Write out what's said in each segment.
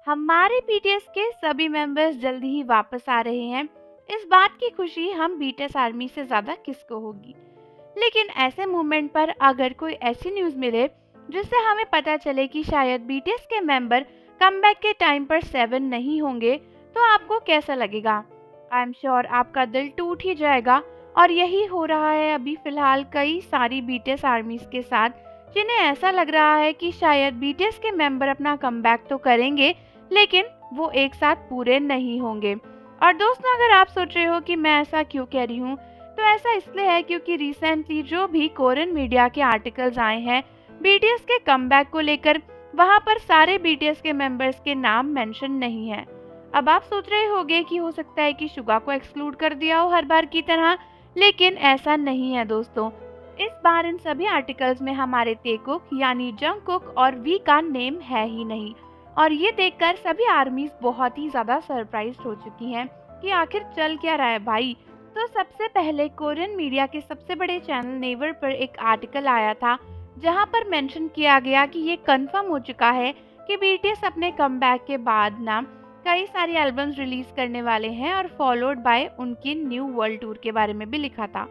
हमारे बीटीएस के सभी मेंबर्स जल्दी ही वापस आ रहे हैं। इस बात की खुशी हम बीटीएस आर्मी से ज्यादा किसको होगी। लेकिन ऐसे मोमेंट पर अगर कोई ऐसी न्यूज मिले जिससे हमें पता चले कि शायद बीटीएस के मेंबर कमबैक के टाइम पर 7 नहीं होंगे, तो आपको कैसा लगेगा? आई एम श्योर आपका दिल टूट ही जाएगा। और यही हो रहा है अभी फिलहाल कई सारी बीटीएस आर्मीज के साथ, जिन्हें ऐसा लग रहा है कि शायद बीटीएस के मेंबर अपना कमबैक तो करेंगे, लेकिन वो एक साथ पूरे नहीं होंगे। और दोस्तों, अगर आप सोच रहे हो कि मैं ऐसा क्यों कह रही हूँ, तो ऐसा इसलिए है क्योंकि रिसेंटली जो भी कोरियन मीडिया के आर्टिकल्स आए हैं बीटीएस के कमबैक को लेकर, वहाँ पर सारे बीटीएस के मेंबर्स के नाम मेंशन नहीं है। अब आप सोच रहे होंगे कि हो सकता है कि सुगा को एक्सक्लूड कर दिया हो हर बार की तरह, लेकिन ऐसा नहीं है दोस्तों। इस बार इन सभी आर्टिकल्स में हमारे तेकुक यानी जंगकुक और वी का नेम है ही नहीं। और ये देखकर सभी आर्मीज बहुत ही ज्यादा सरप्राइज्ड हो चुकी हैं कि आखिर चल क्या रहा है भाई। तो सबसे पहले कोरियन मीडिया के सबसे बड़े चैनल नेवर पर एक आर्टिकल आया था, जहां पर मेंशन किया गया कि ये कंफर्म हो चुका है कि बीटीएस अपने कमबैक के बाद ना कई सारी एल्बम्स रिलीज करने वाले हैं, और फॉलोड बाय उनकी न्यू वर्ल्ड टूर के बारे में भी लिखा था।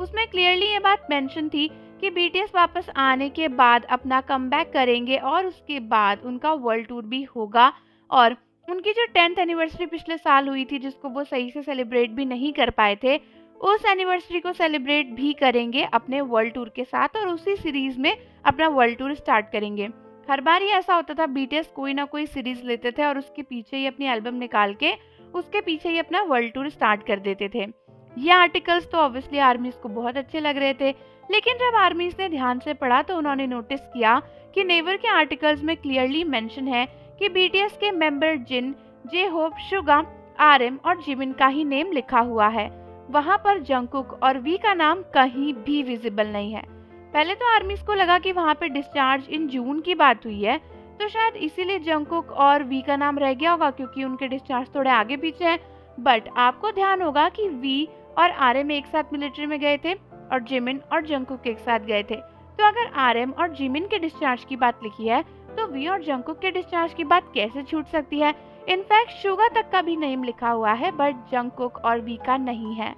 उसमें क्लियरली ये बात मेंशन थी कि बीटीएस वापस आने के बाद अपना कमबैक करेंगे और उसके बाद उनका वर्ल्ड टूर भी होगा। और उनकी जो 10th एनिवर्सरी पिछले साल हुई थी, जिसको वो सही से सेलिब्रेट भी नहीं कर पाए थे, उस एनिवर्सरी को सेलिब्रेट भी करेंगे अपने वर्ल्ड टूर के साथ, और उसी सीरीज में अपना वर्ल्ड टूर स्टार्ट करेंगे। हर बार ही ऐसा होता था, बीटीएस कोई ना कोई सीरीज लेते थे और उसके पीछे ही अपनी एल्बम निकाल के उसके पीछे ही अपना वर्ल्ड टूर स्टार्ट कर देते थे। ये आर्टिकल्स तो ऑब्वियसली आर्मीज को बहुत अच्छे लग रहे थे, लेकिन जब आर्मीज ने ध्यान से पढ़ा तो उन्होंने नोटिस किया कि नेवर के आर्टिकल्स में क्लियरली मेंशन है कि बीटीएस के मेंबर जिन, जे होप, सुगा, आरएम और जिमिन का ही नेम लिखा हुआ है। वहाँ पर जंगकुक और वी का नाम कहीं भी विजिबल नहीं है। पहले तो आर्मीज को लगा कि वहाँ पे डिस्चार्ज इन जून की बात हुई है, तो शायद इसीलिए जंगकुक और वी का नाम रह गया होगा, क्योंकि उनके डिस्चार्ज थोड़े आगे पीछे हैं। बट आपको ध्यान होगा कि वी और आरएम एक साथ मिलिट्री में गए थे और जिमिन और जंगकुक एक साथ गए थे। तो अगर आरएम और जिमिन के डिस्चार्ज की बात लिखी है, तो वी और जंगकुक के डिस्चार्ज की बात कैसे छूट सकती है? इनफैक्ट शुगा तक का भी नेम लिखा हुआ है, बट जंगकुक और वी का नहीं है।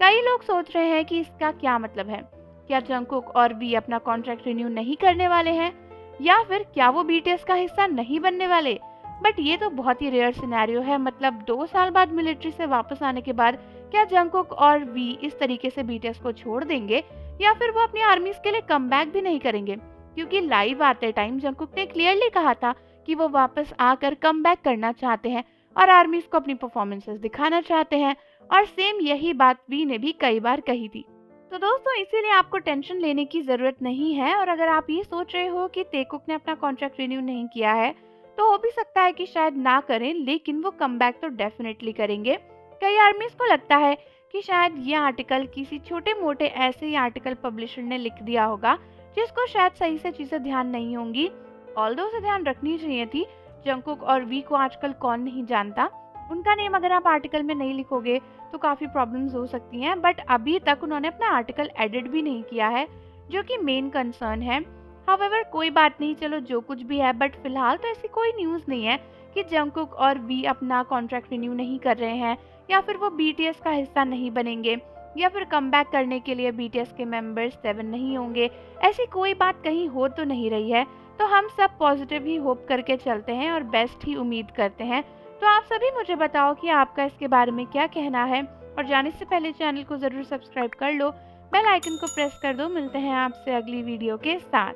कई लोग सोच रहे हैं कि इसका क्या मतलब है। क्या जंगकुक और वी अपना कॉन्ट्रैक्ट रिन्यू नहीं करने वाले हैं, या फिर क्या वो बीटीएस का हिस्सा नहीं बनने वाले? बट ये तो बहुत ही रेयर सिनेरियो है। मतलब 2 साल बाद मिलिट्री से वापस आने के बाद क्या जंगकुक और वी इस तरीके से बीटीएस को छोड़ देंगे, या फिर वो अपनी आर्मीज के लिए कमबैक भी नहीं करेंगे? क्योंकि लाइव आते टाइम जंगकुक ने क्लियरली कहा था कि वो वापस आकर कमबैक करना चाहते हैं और आर्मीज को अपनी परफॉर्मेंसेस दिखाना चाहते हैं। और सेम यही बात वी ने भी कई बार कही थी। तो दोस्तों, इसीलिए आपको टेंशन लेने की जरूरत नहीं है। और अगर आप ये सोच रहे हो कि तेकुक ने अपना कॉन्ट्रैक्ट रिन्यू नहीं किया है, तो हो भी सकता है कि शायद ना करें, लेकिन वो कमबैक तो डेफिनेटली करेंगे। कई आर्मीज को लगता है कि शायद ये आर्टिकल किसी छोटे मोटे ऐसे ही आर्टिकल पब्लिशर ने लिख दिया होगा, जिसको शायद सही से चीजें ध्यान नहीं होंगी। ऑल्दो से ध्यान रखनी चाहिए थी। जंगकुक और वी को आजकल कौन नहीं जानता। उनका नेम अगर आप आर्टिकल में नहीं लिखोगे तो काफी प्रॉब्लम्स हो सकती हैं। बट अभी तक उन्होंने अपना आर्टिकल एडिट भी नहीं किया है, जो कि मेन कंसर्न है। हाउएवर कोई बात नहीं, चलो जो कुछ भी है, बट फिलहाल तो ऐसी कोई न्यूज नहीं है कि जंगकुक और वी अपना कॉन्ट्रैक्ट रिन्यू नहीं कर रहे हैं, या फिर वो बीटीएस का हिस्सा नहीं बनेंगे, या फिर कमबैक करने के लिए बीटीएस के मेंबर्स 7 नहीं होंगे। ऐसी कोई बात कहीं हो तो नहीं रही है। तो हम सब पॉजिटिव ही होप करके चलते हैं और बेस्ट ही उम्मीद करते हैं। तो आप सभी मुझे बताओ कि आपका इसके बारे में क्या कहना है। और जाने से पहले चैनल को जरूर सब्सक्राइब कर लो, बेल आइकन को प्रेस कर दो। मिलते हैं आपसे अगली वीडियो के साथ।